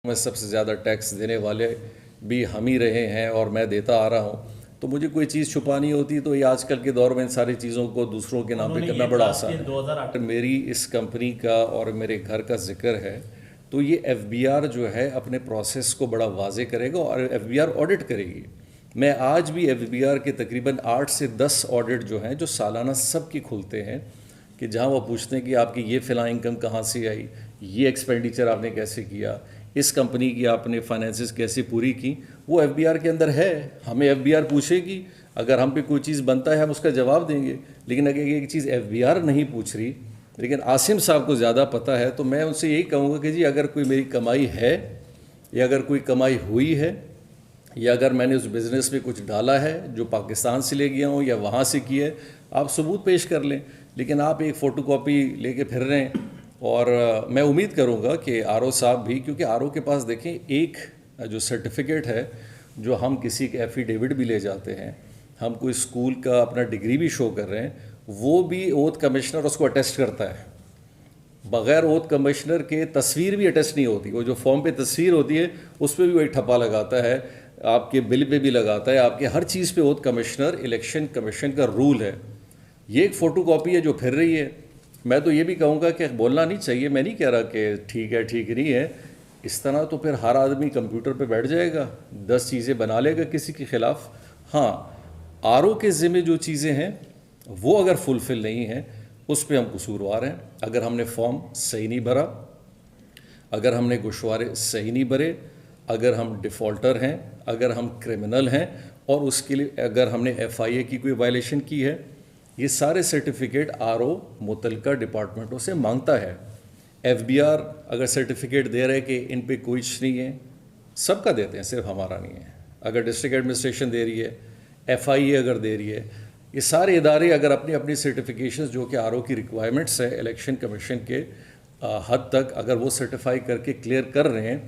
میں سب سے زیادہ ٹیکس دینے والے بھی ہم ہی رہے ہیں اور میں دیتا آ رہا ہوں، تو مجھے کوئی چیز چھپانی ہوتی تو یہ آج کل کے دور میں ان ساری چیزوں کو دوسروں کے نام پہ کرنا بڑا آسان ہے۔ میری اس کمپنی کا اور میرے گھر کا ذکر ہے تو یہ ایف بی آر جو ہے اپنے پروسیس کو بڑا واضح کرے گا اور ایف بی آر آڈٹ کرے گی۔ میں آج بھی ایف بی آر کے تقریباً 8 سے 10 آڈٹ جو ہیں جو سالانہ سب کی کھلتے ہیں، کہ جہاں وہ پوچھتے ہیں کہ آپ کی یہ فلاں انکم کہاں سے آئی، یہ ایکسپینڈیچر آپ نے کیسے کیا، اس کمپنی کی آپ نے فائنینسز کیسے پوری کی، وہ ایف بی آر کے اندر ہے۔ ہمیں ایف بی آر پوچھے گی، اگر ہم پہ کوئی چیز بنتا ہے ہم اس کا جواب دیں گے، لیکن اگر ایک چیز ایف بی آر نہیں پوچھ رہی لیکن عاصم صاحب کو زیادہ پتہ ہے، تو میں ان سے یہی کہوں گا کہ جی اگر کوئی میری کمائی ہے یا اگر کوئی کمائی ہوئی ہے یا اگر میں نے اس بزنس میں کچھ ڈالا ہے جو پاکستان سے لے گیا ہوں یا وہاں سے کی ہے، آپ ثبوت پیش کر لیں۔ لیکن آپ ایک فوٹو کاپی لے کے پھر رہے ہیں، اور میں امید کروں گا کہ آر او صاحب بھی، کیونکہ آر او کے پاس دیکھیں ایک جو سرٹیفکیٹ ہے جو ہم کسی کے ایفیڈیوٹ بھی لے جاتے ہیں، ہم کوئی اسکول کا اپنا ڈگری بھی شو کر رہے ہیں، وہ بھی اوتھ کمشنر اس کو اٹیسٹ کرتا ہے۔ بغیر اوتھ کمشنر کے تصویر بھی اٹیسٹ نہیں ہوتی، وہ جو فارم پہ تصویر ہوتی ہے اس پہ بھی وہی ٹھپا لگاتا ہے، آپ کے بل پہ بھی لگاتا ہے، آپ کے ہر چیز پہ اوتھ کمشنر الیکشن کمیشن کا رول ہے۔ یہ ایک فوٹو کاپی ہے جو پھر رہی ہے۔ میں تو یہ بھی کہوں گا کہ بولنا نہیں چاہیے، میں نہیں کہہ رہا کہ ٹھیک ہے ٹھیک نہیں ہے، اس طرح تو پھر ہر آدمی کمپیوٹر پہ بیٹھ جائے گا، 10 چیزیں بنا لے گا کسی کے خلاف۔ ہاں، آر او کے ذمہ جو چیزیں ہیں وہ اگر فلفل نہیں ہیں اس پہ ہم قصوروار ہیں۔ اگر ہم نے فارم صحیح نہیں بھرا، اگر ہم نے گوشوارے صحیح نہیں بھرے، اگر ہم ڈیفالٹر ہیں، اگر ہم کرمنل ہیں، اور اس کے لیے اگر ہم نے ایف آئی اے کی کوئی وائلیشن کی ہے، یہ سارے سرٹیفکیٹ آر او متعلقہ ڈپارٹمنٹوں سے مانگتا ہے۔ ایف بی آر اگر سرٹیفکیٹ دے رہے کہ ان پہ کوئی نہیں ہے، سب کا دیتے ہیں، صرف ہمارا نہیں ہے۔ اگر ڈسٹرکٹ ایڈمنسٹریشن دے رہی ہے، ایف آئی اے اگر دے رہی ہے، یہ سارے ادارے اگر اپنی اپنی سرٹیفکیشنز جو کہ آر او کی ریکوائرمنٹس ہے الیکشن کمیشن کے حد تک، اگر وہ سرٹیفائی کر کے کلیئر کر رہے ہیں،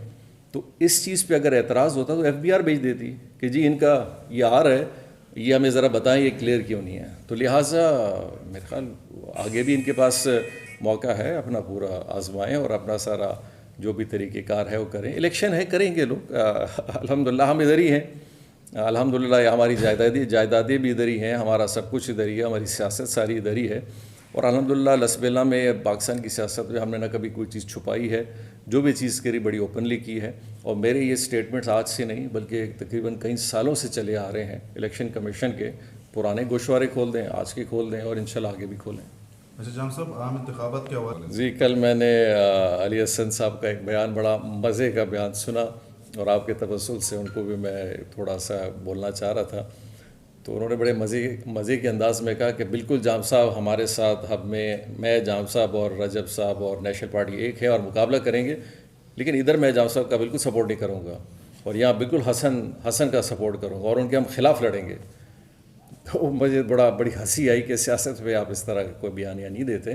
تو اس چیز پہ اگر اعتراض ہوتا تو ایف بی آر بھیج دیتی کہ جی ان کا یہ آ رہا ہے، یہ ہمیں ذرا بتائیں یہ کلیئر کیوں نہیں ہے۔ تو لہٰذا میرے خیال آگے بھی ان کے پاس موقع ہے، اپنا پورا آزمائیں اور اپنا سارا جو بھی طریقہ کار ہے وہ کریں۔ الیکشن ہے، کریں گے لوگ، الحمدللہ ہم ادھر ہی ہیں، الحمدللہ ہماری جائیدادیں بھی ادھر ہی ہیں، ہمارا سب کچھ ادھر ہی ہے، ہماری سیاست ساری ادھر ہی ہے، اور الحمدللہ لسبیلا میں پاکستان کی سیاست میں ہم نے نہ کبھی کوئی چیز چھپائی ہے، جو بھی چیز کری بڑی اوپنلی کی ہے۔ اور میرے یہ سٹیٹمنٹس آج سے نہیں بلکہ تقریباً کئی سالوں سے چلے آ رہے ہیں الیکشن کمیشن کے، پرانے گوشوارے کھول دیں، آج کے کھول دیں، اور انشاءاللہ آگے بھی کھولیں۔ اچھا جام صاحب، عام انتخابات کیا ہوا؟ جی، کل میں نے علی حسن صاحب کا ایک بیان، بڑا مزے کا بیان سنا، اور آپ کے تبسل سے ان کو بھی میں تھوڑا سا بولنا چاہ رہا تھا۔ تو انہوں نے بڑے مزے کے انداز میں کہا کہ بالکل جام صاحب ہمارے ساتھ، میں جام صاحب اور رجب صاحب اور نیشنل پارٹی ایک ہے اور مقابلہ کریں گے، لیکن ادھر میں جام صاحب کا بالکل سپورٹ نہیں کروں گا، اور یہاں بالکل حسن کا سپورٹ کروں گا، اور ان کے ہم خلاف لڑیں گے۔ تو مجھے بڑی ہنسی آئی کہ سیاست میں آپ اس طرح کا کوئی بیانیہ نہیں دیتے۔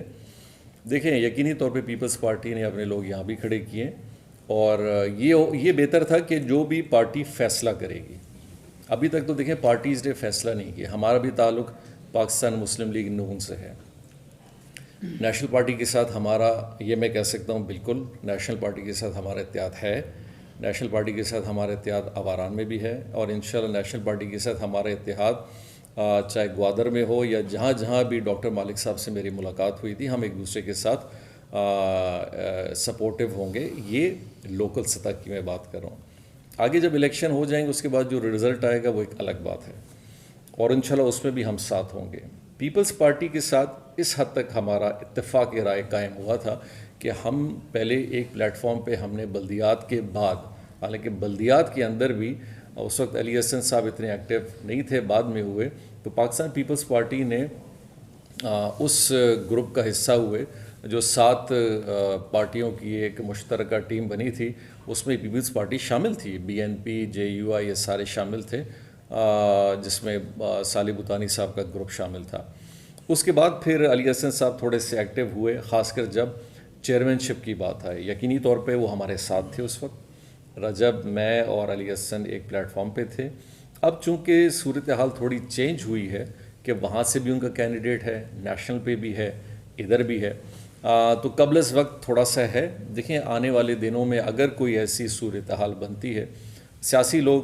دیکھیں، یقینی طور پہ پیپلز پارٹی نے اپنے لوگ یہاں بھی کھڑے کیے، اور یہ بہتر تھا کہ جو بھی پارٹی فیصلہ کرے گی، ابھی تک تو دیکھیں پارٹیز نے فیصلہ نہیں کیا۔ ہمارا بھی تعلق پاکستان مسلم لیگ نون سے ہے، نیشنل پارٹی کے ساتھ ہمارا، یہ میں کہہ سکتا ہوں بالکل نیشنل پارٹی کے ساتھ ہمارا اتحاد ہے، نیشنل پارٹی کے ساتھ ہمارا اتحاد آواران میں بھی ہے، اور انشاءاللہ نیشنل پارٹی کے ساتھ ہمارا اتحاد چاہے گوادر میں ہو یا جہاں بھی ڈاکٹر مالک صاحب سے میری ملاقات ہوئی تھی، ہم ایک دوسرے کے ساتھ سپورٹیو ہوں گے۔ یہ لوکل سطح کی میں بات کر رہا ہوں۔ آگے جب الیکشن ہو جائیں گے اس کے بعد جو رزلٹ آئے گا وہ ایک الگ بات ہے، اور انشاءاللہ اس میں بھی ہم ساتھ ہوں گے۔ پیپلز پارٹی کے ساتھ اس حد تک ہمارا اتفاق رائے قائم ہوا تھا کہ ہم پہلے ایک پلیٹ فارم پہ ہم نے بلدیات کے بعد، حالانکہ بلدیات کے اندر بھی اس وقت علی حسن صاحب اتنے ایکٹیو نہیں تھے، بعد میں ہوئے، تو پاکستان پیپلز پارٹی نے اس گروپ کا حصہ ہوئے جو 7 پارٹیوں کی ایک مشترکہ ٹیم بنی تھی، اس میں پیپلز پارٹی شامل تھی، B N P, J U I, یہ سارے شامل تھے، جس میں صالح بطانی صاحب کا گروپ شامل تھا۔ اس کے بعد پھر علی حسن صاحب تھوڑے سے ایکٹیو ہوئے، خاص کر جب چیئرمین شپ کی بات آئی۔ یقینی طور پہ وہ ہمارے ساتھ تھے اس وقت، رجب، میں اور علی حسن ایک پلیٹ فارم پہ تھے۔ اب چونکہ صورتحال تھوڑی چینج ہوئی ہے کہ وہاں سے بھی ان کا کینڈیڈیٹ ہے، نیشنل پہ بھی ہے، ادھر بھی ہے، تو قبل از وقت تھوڑا سا ہے. دیکھیں آنے والے دنوں میں اگر کوئی ایسی صورتحال بنتی ہے، سیاسی لوگ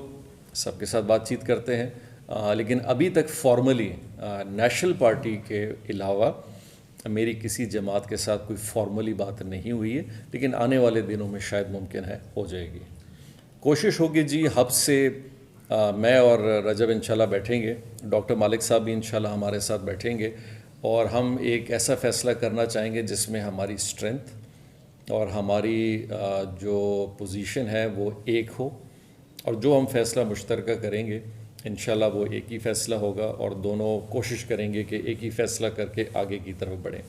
سب کے ساتھ بات چیت کرتے ہیں، لیکن ابھی تک فارملی نیشنل پارٹی کے علاوہ میری کسی جماعت کے ساتھ کوئی فارملی بات نہیں ہوئی ہے، لیکن آنے والے دنوں میں شاید ممکن ہے ہو جائے گی. کوشش ہوگی جی ہب سے میں اور رجب انشاءاللہ بیٹھیں گے، ڈاکٹر مالک صاحب بھی انشاءاللہ ہمارے ساتھ بیٹھیں گے، اور ہم ایک ایسا فیصلہ کرنا چاہیں گے جس میں ہماری اسٹرینتھ اور ہماری جو پوزیشن ہے وہ ایک ہو، اور جو ہم فیصلہ مشترکہ کریں گے انشاءاللہ وہ ایک ہی فیصلہ ہوگا، اور دونوں کوشش کریں گے کہ ایک ہی فیصلہ کر کے آگے کی طرف بڑھیں.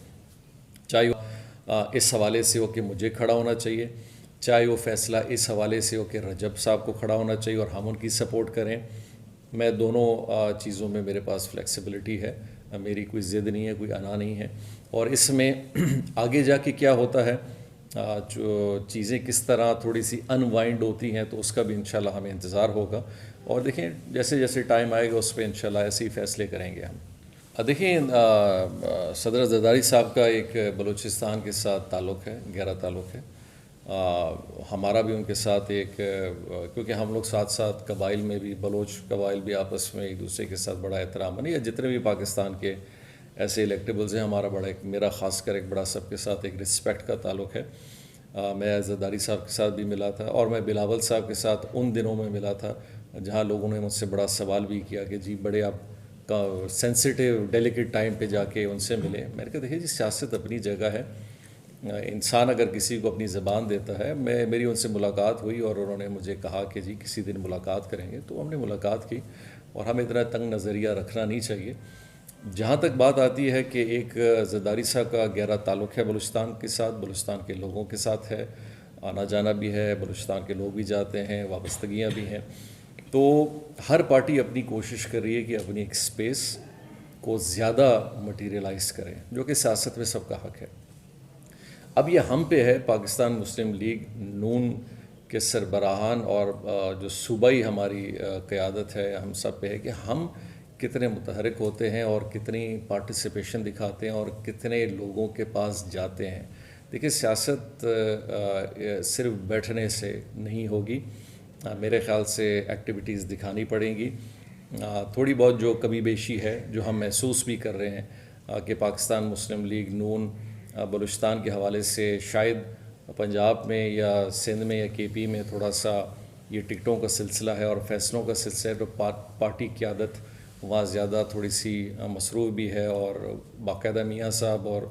چاہے وہ اس حوالے سے ہو کہ مجھے کھڑا ہونا چاہیے، چاہے وہ فیصلہ اس حوالے سے ہو کہ رجب صاحب کو کھڑا ہونا چاہیے اور ہم ان کی سپورٹ کریں. میں دونوں چیزوں میں میرے پاس فلیکسیبلٹی ہے، میری کوئی ضد نہیں ہے، کوئی انا نہیں ہے. اور اس میں آگے جا کے کیا ہوتا ہے، جو چیزیں کس طرح تھوڑی سی انوائنڈ ہوتی ہیں، تو اس کا بھی انشاءاللہ ہمیں انتظار ہوگا. اور دیکھیں جیسے جیسے ٹائم آئے گا اس پہ انشاءاللہ ایسے ہی فیصلے کریں گے ہم. دیکھیں صدر زرداری صاحب کا ایک بلوچستان کے ساتھ تعلق ہے، گہرا تعلق ہے. ہمارا بھی ان کے ساتھ ایک، کیونکہ ہم لوگ ساتھ ساتھ قبائل میں بھی، بلوچ قبائل بھی آپس میں ایک دوسرے کے ساتھ بڑا احترام ہے، یا جتنے بھی پاکستان کے ایسے الیکٹیبلز ہیں، ہمارا بڑا ایک، میرا خاص کر ایک بڑا سب کے ساتھ ایک رسپیکٹ کا تعلق ہے. میں زرداری صاحب کے ساتھ بھی ملا تھا، اور میں بلاول صاحب کے ساتھ ان دنوں میں ملا تھا جہاں لوگوں نے مجھ سے بڑا سوال بھی کیا کہ جی بڑے آپ کا سینسیٹیو ڈیلیکیٹ ٹائم پہ جا کے ان سے ملے. میں نے کہا دیکھیے جی سیاست اپنی جگہ ہے، انسان اگر کسی کو اپنی زبان دیتا ہے. میری ان سے ملاقات ہوئی اور انہوں نے مجھے کہا کہ جی کسی دن ملاقات کریں گے، تو ہم نے ملاقات کی. اور ہمیں اتنا تنگ نظریہ رکھنا نہیں چاہیے. جہاں تک بات آتی ہے کہ ایک زرداری صاحب کا گہرا تعلق ہے بلوچستان کے ساتھ، بلوچستان کے لوگوں کے ساتھ ہے، آنا جانا بھی ہے، بلوچستان کے لوگ بھی جاتے ہیں، وابستگیاں بھی ہیں. تو ہر پارٹی اپنی کوشش کر رہی ہے کہ اپنی ایک سپیس کو زیادہ مٹیریلائز کریں، جو کہ سیاست میں سب کا حق ہے. اب یہ ہم پہ ہے، پاکستان مسلم لیگ نون کے سربراہان اور جو صوبائی ہماری قیادت ہے، ہم سب پہ ہے کہ ہم کتنے متحرک ہوتے ہیں اور کتنی پارٹیسپیشن دکھاتے ہیں اور کتنے لوگوں کے پاس جاتے ہیں. دیکھیں سیاست صرف بیٹھنے سے نہیں ہوگی، میرے خیال سے ایکٹیویٹیز دکھانی پڑیں گی. تھوڑی بہت جو کمی بیشی ہے، جو ہم محسوس بھی کر رہے ہیں کہ پاکستان مسلم لیگ نون بلوچستان کے حوالے سے شاید پنجاب میں یا سندھ میں یا کے پی میں تھوڑا سا یہ ٹکٹوں کا سلسلہ ہے اور فیصلوں کا سلسلہ ہے، تو پارٹی قیادت وہاں زیادہ تھوڑی سی مصروف بھی ہے. اور باقاعدہ میاں صاحب اور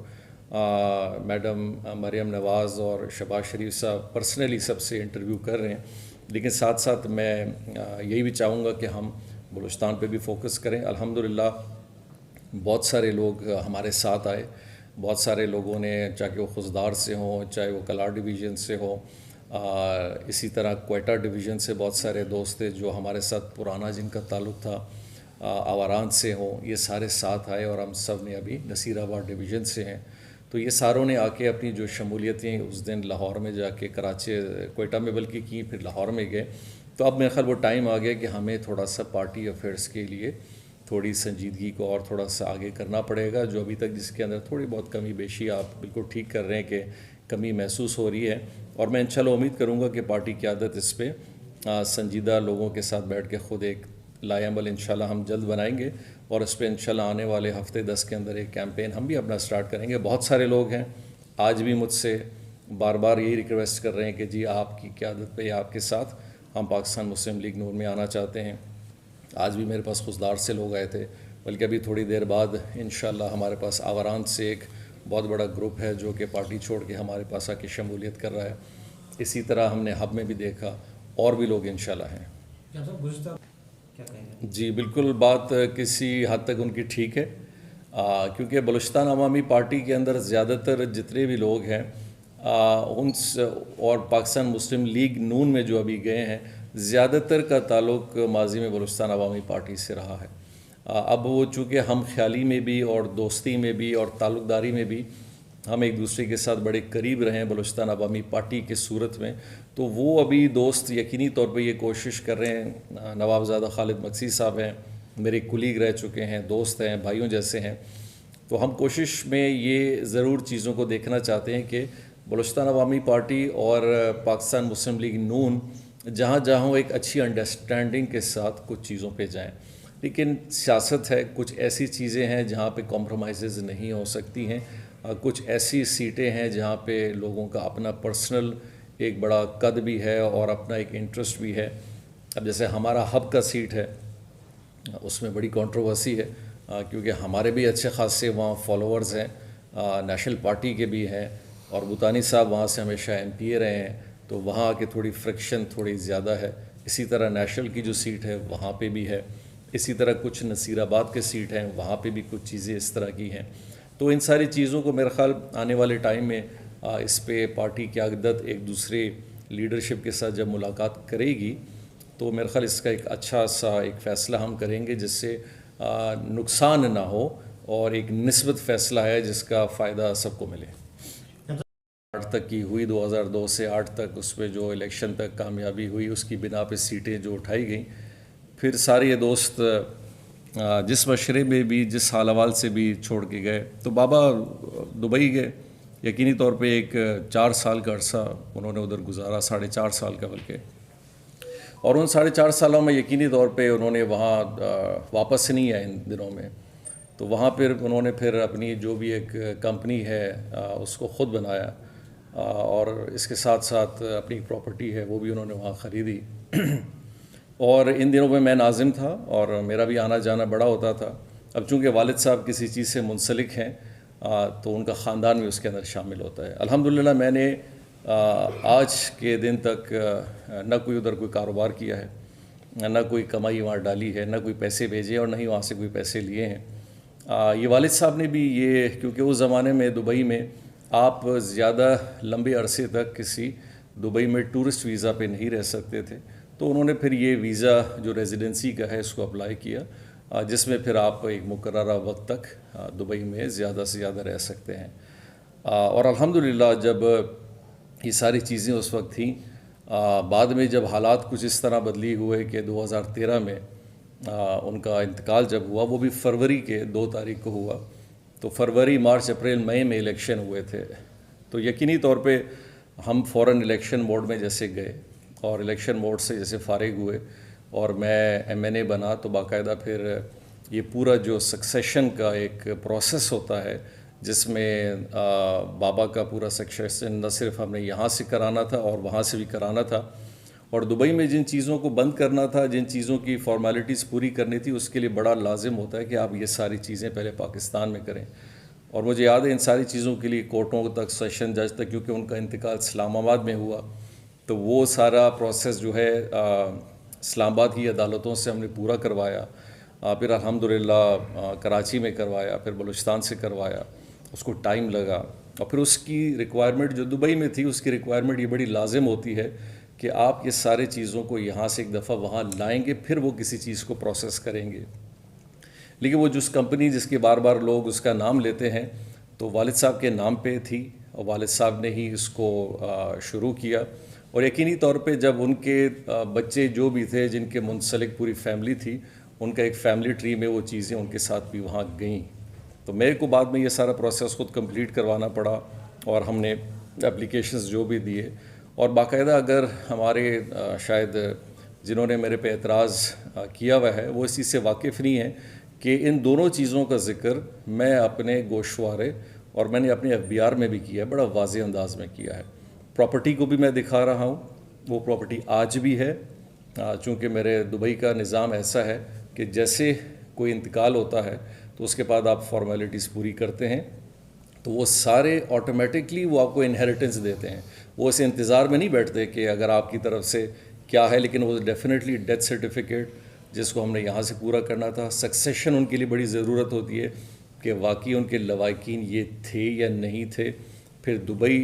میڈم مریم نواز اور شہباز شریف صاحب پرسنلی سب سے انٹرویو کر رہے ہیں. لیکن ساتھ ساتھ میں یہی بھی چاہوں گا کہ ہم بلوچستان پہ بھی فوکس کریں. الحمدللہ بہت سارے لوگ ہمارے ساتھ آئے، بہت سارے لوگوں نے، چاہے وہ خزدار سے ہوں، چاہے وہ کلار ڈویژن سے ہوں، اسی طرح کوئٹہ ڈویژن سے بہت سارے دوست تھے جو ہمارے ساتھ پرانا جن کا تعلق تھا، آواران سے ہوں، یہ سارے ساتھ آئے. اور ہم سب نے ابھی نصیر آباد ڈویژن سے ہیں، تو یہ ساروں نے آ کے اپنی جو شمولیتیں اس دن لاہور میں جا کے، کراچی کوئٹہ میں بلکہ کی، پھر لاہور میں گئے. تو اب میرے خیال وہ ٹائم آ گیا کہ ہمیں تھوڑا سا پارٹی افیئرس کے لیے تھوڑی سنجیدگی کو اور تھوڑا سا آگے کرنا پڑے گا، جو ابھی تک جس کے اندر تھوڑی بہت کمی بیشی آپ بالکل ٹھیک کر رہے ہیں کہ کمی محسوس ہو رہی ہے. اور میں انشاءاللہ امید کروں گا کہ پارٹی قیادت اس پہ سنجیدہ لوگوں کے ساتھ بیٹھ کے خود ایک لائے عمل انشاءاللہ ہم جلد بنائیں گے، اور اس پہ انشاءاللہ آنے والے ہفتے 10 کے اندر ایک کیمپین ہم بھی اپنا سٹارٹ کریں گے. بہت سارے لوگ ہیں آج بھی مجھ سے بار بار یہی ریکویسٹ کر رہے ہیں کہ جی آپ کی قیادت پہ یا آپ کے ساتھ ہم پاکستان مسلم لیگ نون میں آنا چاہتے ہیں. آج بھی میرے پاس خزدار سے لوگ آئے تھے، بلکہ ابھی تھوڑی دیر بعد انشاءاللہ ہمارے پاس آوران سے ایک بہت بڑا گروپ ہے جو کہ پارٹی چھوڑ کے ہمارے پاس آ کے شمولیت کر رہا ہے. اسی طرح ہم نے ہب میں بھی دیکھا، اور بھی لوگ انشاءاللہ ہیں. جی بالکل، بات کسی حد تک ان کی ٹھیک ہے، کیونکہ بلوچستان عوامی پارٹی کے اندر زیادہ تر جتنے بھی لوگ ہیں ان اور پاکستان مسلم لیگ نون میں جو ابھی گئے ہیں، زیادہ تر کا تعلق ماضی میں بلوچستان عوامی پارٹی سے رہا ہے. اب وہ چونکہ ہم خیالی میں بھی اور دوستی میں بھی اور تعلق داری میں بھی ہم ایک دوسرے کے ساتھ بڑے قریب رہے ہیں بلوچستان عوامی پارٹی کے صورت میں، تو وہ ابھی دوست یقینی طور پہ یہ کوشش کر رہے ہیں. نواب زادہ خالد مقصی صاحب ہیں، میرے کولیگ رہ چکے ہیں، دوست ہیں، بھائیوں جیسے ہیں، تو ہم کوشش میں یہ ضرور چیزوں کو دیکھنا چاہتے ہیں کہ بلوچستان عوامی پارٹی اور پاکستان مسلم لیگ نون جہاں جہاں ایک اچھی انڈرسٹینڈنگ کے ساتھ کچھ چیزوں پہ جائیں، لیکن سیاست ہے، کچھ ایسی چیزیں ہیں جہاں پہ کمپرومائزز نہیں ہو سکتی ہیں، کچھ ایسی سیٹیں ہیں جہاں پہ لوگوں کا اپنا پرسنل ایک بڑا قد بھی ہے اور اپنا ایک انٹرسٹ بھی ہے۔ اب جیسے ہمارا ہب کا سیٹ ہے، اس میں بڑی کنٹروورسی ہے کیونکہ ہمارے بھی اچھے خاصے وہاں فالوورز ہیں، نیشنل پارٹی کے بھی ہیں، اور بوتانی صاحب وہاں سے ہمیشہ MP رہے ہیں، تو وہاں کی تھوڑی فرکشن تھوڑی زیادہ ہے۔ اسی طرح نیشنل کی جو سیٹ ہے وہاں پہ بھی ہے، اسی طرح کچھ نصیر آباد کے سیٹ ہیں وہاں پہ بھی کچھ چیزیں اس طرح کی ہیں۔ تو ان ساری چیزوں کو میرا خیال آنے والے ٹائم میں اس پہ پارٹی قیادت ایک دوسرے لیڈرشپ کے ساتھ جب ملاقات کرے گی تو میرا خیال اس کا ایک اچھا سا ایک فیصلہ ہم کریں گے جس سے نقصان نہ ہو، اور ایک نسبت فیصلہ ہے جس کا فائدہ سب کو ملے۔ 8 تک کی ہوئی، 2002 سے 8 تک اس پہ جو الیکشن تک کامیابی ہوئی اس کی بنا پہ سیٹیں جو اٹھائی گئیں، پھر سارے یہ دوست جس مشورے میں بھی جس حال حوال سے بھی چھوڑ کے گئے، تو بابا دبئی گئے، یقینی طور پہ ایک 4 سال کا عرصہ انہوں نے ادھر گزارا، 4.5 سال کا بلکہ، اور ان 4.5 سالوں میں یقینی طور پہ انہوں نے وہاں واپس نہیں آئے ان دنوں میں، تو وہاں پھر انہوں نے پھر اپنی جو بھی ایک کمپنی ہے اس کو خود بنایا، اور اس کے ساتھ ساتھ اپنی پراپرٹی ہے وہ بھی انہوں نے وہاں خریدی۔ اور ان دنوں میں ناظم تھا اور میرا بھی آنا جانا بڑا ہوتا تھا۔ اب چونکہ والد صاحب کسی چیز سے منسلک ہیں تو ان کا خاندان بھی اس کے اندر شامل ہوتا ہے۔ الحمدللہ میں نے آج کے دن تک نہ کوئی ادھر کوئی کاروبار کیا ہے، نہ کوئی کمائی وہاں ڈالی ہے، نہ کوئی پیسے بھیجے اور نہ ہی وہاں سے کوئی پیسے لیے ہیں۔ یہ والد صاحب نے بھی یہ، کیونکہ اس زمانے میں دبئی میں آپ زیادہ لمبے عرصے تک کسی دبئی میں ٹورسٹ ویزا پہ نہیں رہ سکتے تھے، تو انہوں نے پھر یہ ویزا جو ریزیڈنسی کا ہے اس کو اپلائی کیا، جس میں پھر آپ ایک مقررہ وقت تک دبئی میں زیادہ سے زیادہ رہ سکتے ہیں۔ اور الحمدللہ جب یہ ساری چیزیں اس وقت تھیں، بعد میں جب حالات کچھ اس طرح بدلی ہوئے کہ 2013 میں ان کا انتقال جب ہوا، وہ بھی فروری کے 2 تاریخ کو ہوا، تو فروری، مارچ، اپریل، مئی میں الیکشن ہوئے تھے، تو یقینی طور پہ ہم فوراً الیکشن موڈ میں جیسے گئے اور الیکشن موڈ سے جیسے فارغ ہوئے اور میں MNA بنا، تو باقاعدہ پھر یہ پورا جو سکسیشن کا ایک پروسیس ہوتا ہے جس میں بابا کا پورا سکسیشن نہ صرف ہم نے یہاں سے کرانا تھا اور وہاں سے بھی کرانا تھا، اور دبئی میں جن چیزوں کو بند کرنا تھا، جن چیزوں کی فارمیلٹیز پوری کرنی تھی، اس کے لیے بڑا لازم ہوتا ہے کہ آپ یہ ساری چیزیں پہلے پاکستان میں کریں۔ اور مجھے یاد ہے ان ساری چیزوں کے لیے کورٹوں تک، سیشن جج تک، کیونکہ ان کا انتقال اسلام آباد میں ہوا، تو وہ سارا پروسیس جو ہے اسلام آباد کی عدالتوں سے ہم نے پورا کروایا، پھر الحمدللہ کراچی میں کروایا، پھر بلوچستان سے کروایا، اس کو ٹائم لگا، اور پھر اس کی ریکوائرمنٹ جو دبئی میں تھی اس کی ریکوائرمنٹ یہ بڑی لازم ہوتی ہے کہ آپ یہ سارے چیزوں کو یہاں سے ایک دفعہ وہاں لائیں گے، پھر وہ کسی چیز کو پروسیس کریں گے۔ لیکن وہ جس کمپنی جس کے بار بار لوگ اس کا نام لیتے ہیں، تو والد صاحب کے نام پہ تھی اور والد صاحب نے ہی اس کو شروع کیا، اور یقینی طور پہ جب ان کے بچے جو بھی تھے جن کے منسلک پوری فیملی تھی، ان کا ایک فیملی ٹری میں وہ چیزیں ان کے ساتھ بھی وہاں گئیں، تو میرے کو بعد میں یہ سارا پروسیس خود کمپلیٹ کروانا پڑا، اور ہم نے اپلیکیشنز جو بھی دیے، اور باقاعدہ اگر ہمارے شاید جنہوں نے میرے پہ اعتراض کیا ہوا ہے وہ اس چیز سے واقف نہیں ہیں کہ ان دونوں چیزوں کا ذکر میں اپنے گوشوارے اور میں نے اپنے FBR میں بھی کیا ہے، بڑا واضح انداز میں کیا ہے۔ پراپرٹی کو بھی میں دکھا رہا ہوں، وہ پراپرٹی آج بھی ہے، چونکہ میرے دبئی کا نظام ایسا ہے کہ جیسے کوئی انتقال ہوتا ہے تو اس کے بعد آپ فارمیلٹیز پوری کرتے ہیں، تو وہ سارے آٹومیٹکلی وہ آپ کو انہیریٹنس دیتے ہیں، وہ اس انتظار میں نہیں بیٹھتے کہ اگر آپ کی طرف سے کیا ہے، لیکن وہ ڈیفینیٹلی ڈیتھ سرٹیفکیٹ جس کو ہم نے یہاں سے پورا کرنا تھا، سکسیشن ان کے لیے بڑی ضرورت ہوتی ہے کہ واقعی ان کے لواحقین یہ تھے یا نہیں تھے، پھر دبئی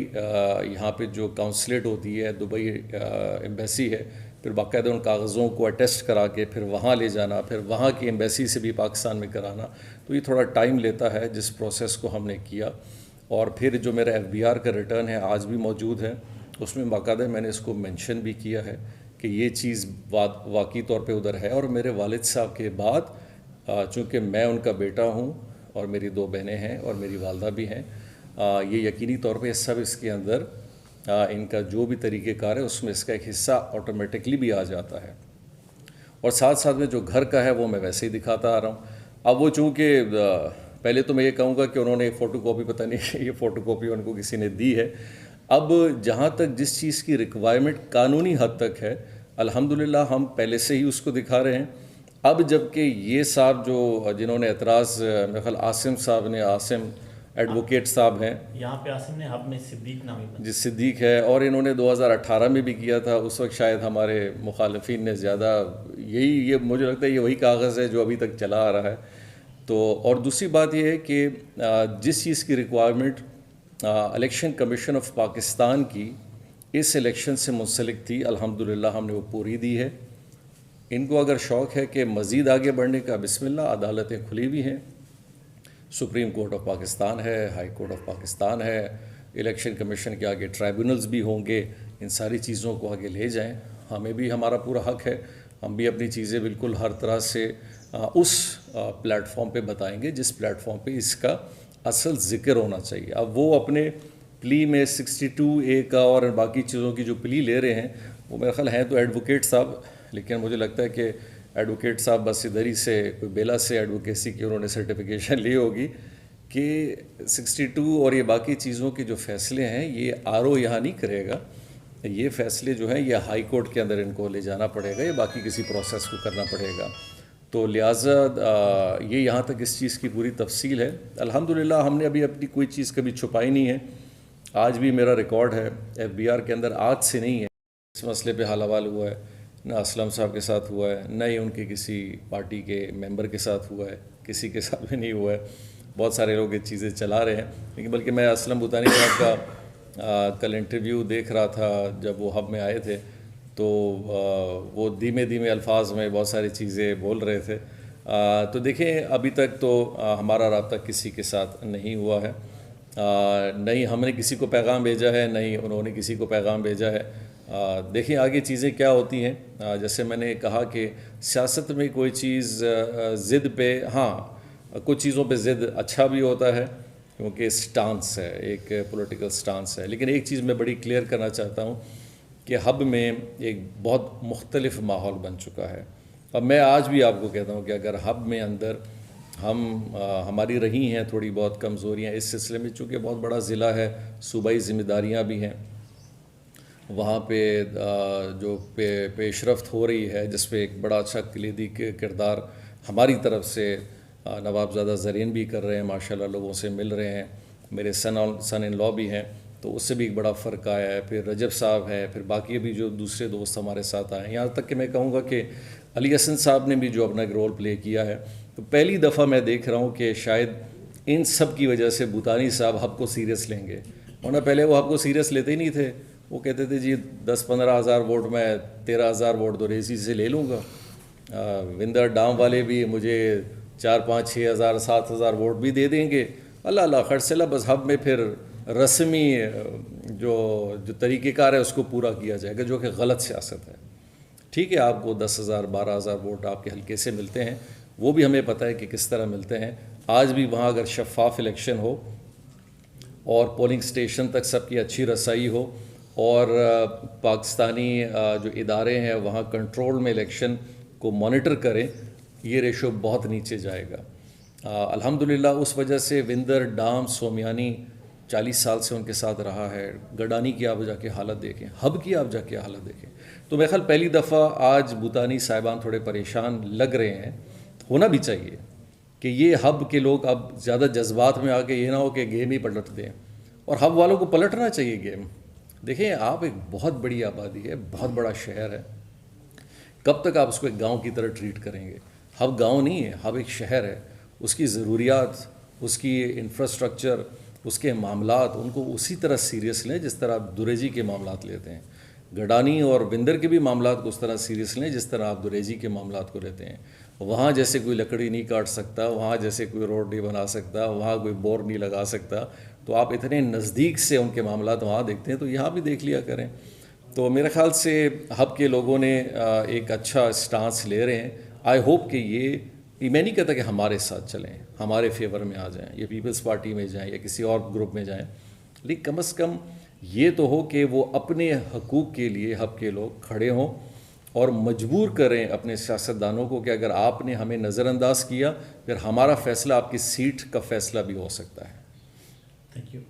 یہاں پہ جو کونسلیٹ ہوتی ہے، دبئی ایمبیسی ہے، پھر باقاعدہ ان کاغذوں کو اٹیسٹ کرا کے پھر وہاں لے جانا، پھر وہاں کی ایمبیسی سے بھی پاکستان میں کرانا، تو یہ تھوڑا ٹائم لیتا ہے جس پروسیس کو ہم نے کیا۔ اور پھر جو میرا FBR کا ریٹرن ہے آج بھی موجود ہے، اس میں باقاعدہ میں نے اس کو مینشن بھی کیا ہے کہ یہ چیز واقعی طور پہ ادھر ہے، اور میرے والد صاحب کے بعد چونکہ میں ان کا بیٹا ہوں اور میری 2 بہنیں ہیں اور میری والدہ بھی ہیں. یہ یقینی طور پہ سب اس کے اندر ان کا جو بھی طریقہ کار ہے اس میں اس کا ایک حصہ آٹومیٹکلی بھی آ جاتا ہے. اور ساتھ ساتھ میں جو گھر کا ہے وہ میں ویسے ہی دکھاتا آ رہا ہوں. اب وہ چونکہ پہلے تو میں یہ کہوں گا کہ انہوں نے فوٹو کاپی پتہ نہیں یہ فوٹو کاپی ان کو کسی نے دی ہے. اب جہاں تک جس چیز کی ریکوائرمنٹ قانونی حد تک ہے الحمدللہ ہم پہلے سے ہی اس کو دکھا رہے ہیں. اب جب کہ یہ صاحب جو جنہوں نے اعتراض میرے خیال عاصم صاحب نے، عاصم ایڈوکیٹ صاحب ہیں یہاں پہ، عاصم نے ہب میں صدیق نامی جی صدیق ہے، اور انہوں نے 2018 میں بھی کیا تھا. اس وقت شاید ہمارے مخالفین نے زیادہ یہ مجھے لگتا ہے یہ وہی کاغذ ہے جو ابھی تک چلا آ رہا ہے. تو اور دوسری بات یہ ہے کہ جس چیز کی requirement election commission of Pakistan کی اس الیکشن سے منسلک تھی الحمدللہ ہم نے وہ پوری دی ہے. ان کو اگر شوق ہے کہ مزید آگے بڑھنے کا، بسم اللہ، عدالتیں کھلی ہوئی ہیں. سپریم کورٹ آف پاکستان ہے، ہائی کورٹ آف پاکستان ہے، الیکشن کمیشن کے آگے ٹرائبونلز بھی ہوں گے. ان ساری چیزوں کو آگے لے جائیں. ہمیں بھی ہمارا پورا حق ہے، ہم بھی اپنی چیزیں بالکل ہر طرح سے اس پلیٹ فارم پہ بتائیں گے جس پلیٹ فارم پہ اس کا اصل ذکر ہونا چاہیے. اب وہ اپنے پلی میں 62A کا اور باقی چیزوں کی جو پلی لے رہے ہیں وہ میرا خیال ہیں تو ایڈوکیٹ صاحب، لیکن مجھے لگتا ہے کہ ایڈوکیٹ صاحب بس ادھر ہی سے کوئی بیلا سے ایڈوکیسی کی انہوں نے سرٹیفکیشن لی ہوگی کہ 62 اور یہ باقی چیزوں کے جو فیصلے ہیں یہ RO یہاں نہیں کرے گا. یہ فیصلے جو ہیں یہ ہائی کورٹ کے اندر ان کو لے جانا پڑے گا، یہ باقی کسی پروسیس کو کرنا پڑے گا. تو لہٰذا یہ یہاں تک اس چیز کی پوری تفصیل ہے. الحمدللہ ہم نے ابھی اپنی کوئی چیز کبھی چھپائی نہیں ہے. آج بھی میرا ریکارڈ ہے FBR کے اندر، آج سے نہیں ہے اس مسئلے پہ حال حوال ہوا ہے. نہ اسلم صاحب کے ساتھ ہوا ہے، نہ ہی ان کے کسی پارٹی کے ممبر کے ساتھ ہوا ہے، کسی کے ساتھ بھی نہیں ہوا ہے. بہت سارے لوگ یہ چیزیں چلا رہے ہیں، لیکن بلکہ میں اسلم بھوتانی صاحب کا کل انٹرویو دیکھ رہا تھا جب وہ ہب میں آئے تھے تو وہ دھیمے دھیمے الفاظ میں بہت ساری چیزیں بول رہے تھے. تو دیکھیں ابھی تک تو ہمارا رابطہ کسی کے ساتھ نہیں ہوا ہے، نہ ہی ہم نے کسی کو پیغام بھیجا ہے، نہ ہی انہوں نے کسی کو پیغام بھیجا ہے. دیکھیں آگے چیزیں کیا ہوتی ہیں. جیسے میں نے کہا کہ سیاست میں کوئی چیز ضد پہ، ہاں کچھ چیزوں پہ ضد اچھا بھی ہوتا ہے کیونکہ سٹانس ہے، ایک پولیٹیکل سٹانس ہے. لیکن ایک چیز میں بڑی کلیئر کرنا چاہتا ہوں کہ ہب میں ایک بہت مختلف ماحول بن چکا ہے. اب میں آج بھی آپ کو کہتا ہوں کہ اگر ہب میں اندر ہماری رہی ہیں تھوڑی بہت کمزوریاں اس سلسلے میں، چونکہ بہت بڑا ضلع ہے، صوبائی ذمہ داریاں بھی ہیں، وہاں پہ جو پیش رفت ہو رہی ہے جس پہ ایک بڑا اچھا کلیدی کردار ہماری طرف سے نوابزادہ زرین بھی کر رہے ہیں، ماشاءاللہ لوگوں سے مل رہے ہیں. میرے سن ان لا بھی ہیں تو اس سے بھی ایک بڑا فرق آیا ہے. پھر رجب صاحب ہے، پھر باقی بھی جو دوسرے دوست ہمارے ساتھ آئے ہیں، یہاں تک کہ میں کہوں گا کہ علی حسن صاحب نے بھی جو اپنا ایک رول پلے کیا ہے. تو پہلی دفعہ میں دیکھ رہا ہوں کہ شاید ان سب کی وجہ سے بھوتانی صاحب ہب کو سیریس لیں گے، ورنہ پہلے وہ ہب کو سیریس لیتے ہی نہیں تھے. وہ کہتے تھے جی 10-15 ہزار ووٹ میں 13 ہزار ووٹ تو ریسی سے لے لوں گا. وندر ڈام والے بھی مجھے 4-5-6 ہزار 7 ہزار ووٹ بھی دے دیں گے، اللہ اللہ خرچلہ. بس ہب میں پھر رسمی جو طریقہ کار ہے اس کو پورا کیا جائے گا، جو کہ غلط سیاست ہے. ٹھیک ہے آپ کو 10,000-12,000 ووٹ آپ کے حلقے سے ملتے ہیں، وہ بھی ہمیں پتہ ہے کہ کس طرح ملتے ہیں. آج بھی وہاں اگر شفاف الیکشن ہو اور پولنگ سٹیشن تک سب کی اچھی رسائی ہو اور پاکستانی جو ادارے ہیں وہاں کنٹرول میں الیکشن کو مانیٹر کریں، یہ ریشو بہت نیچے جائے گا. الحمدللہ اس وجہ سے وندر ڈام سومیانی 40 سال سے ان کے ساتھ رہا ہے. گڈانی کی آپ جا کے حالت دیکھیں، ہب کی آپ جا کے حالت دیکھیں. تو میرے خیال پہلی دفعہ آج بھوتانی صاحبان تھوڑے پریشان لگ رہے ہیں، ہونا بھی چاہیے کہ یہ ہب کے لوگ اب زیادہ جذبات میں آ کے یہ نہ ہو کہ گیم ہی پلٹ دیں، اور ہب والوں کو پلٹنا چاہیے گیم. دیکھیں آپ ایک بہت بڑی آبادی ہے، بہت بڑا شہر ہے، کب تک آپ اس کو ایک گاؤں کی طرح ٹریٹ کریں گے؟ ہب گاؤں نہیں ہے، ہب ایک شہر ہے. اس کی ضروریات، اس کی انفراسٹرکچر، اس کے معاملات، ان کو اسی طرح سیریس لیں جس طرح آپ دریجی کے معاملات لیتے ہیں. گڈانی اور وندر کے بھی معاملات کو اس طرح سیریس لیں جس طرح آپ دریجی کے معاملات کو لیتے ہیں. وہاں جیسے کوئی لکڑی نہیں کاٹ سکتا، وہاں جیسے کوئی روڈ نہیں بنا سکتا، وہاں کوئی بور نہیں لگا سکتا، تو آپ اتنے نزدیک سے ان کے معاملات وہاں دیکھتے ہیں تو یہاں بھی دیکھ لیا کریں. تو میرے خیال سے ہب کے لوگوں نے ایک اچھا سٹانس لے رہے ہیں. آئی ہوپ کہ یہ یہ میں نہیں کہتا کہ ہمارے ساتھ چلیں، ہمارے فیور میں آ جائیں، یا پیپلز پارٹی میں جائیں یا کسی اور گروپ میں جائیں، لیکن کم از کم یہ تو ہو کہ وہ اپنے حقوق کے لیے حق کے لوگ کھڑے ہوں اور مجبور کریں اپنے سیاستدانوں کو کہ اگر آپ نے ہمیں نظر انداز کیا پھر ہمارا فیصلہ آپ کی سیٹ کا فیصلہ بھی ہو سکتا ہے. Thank you.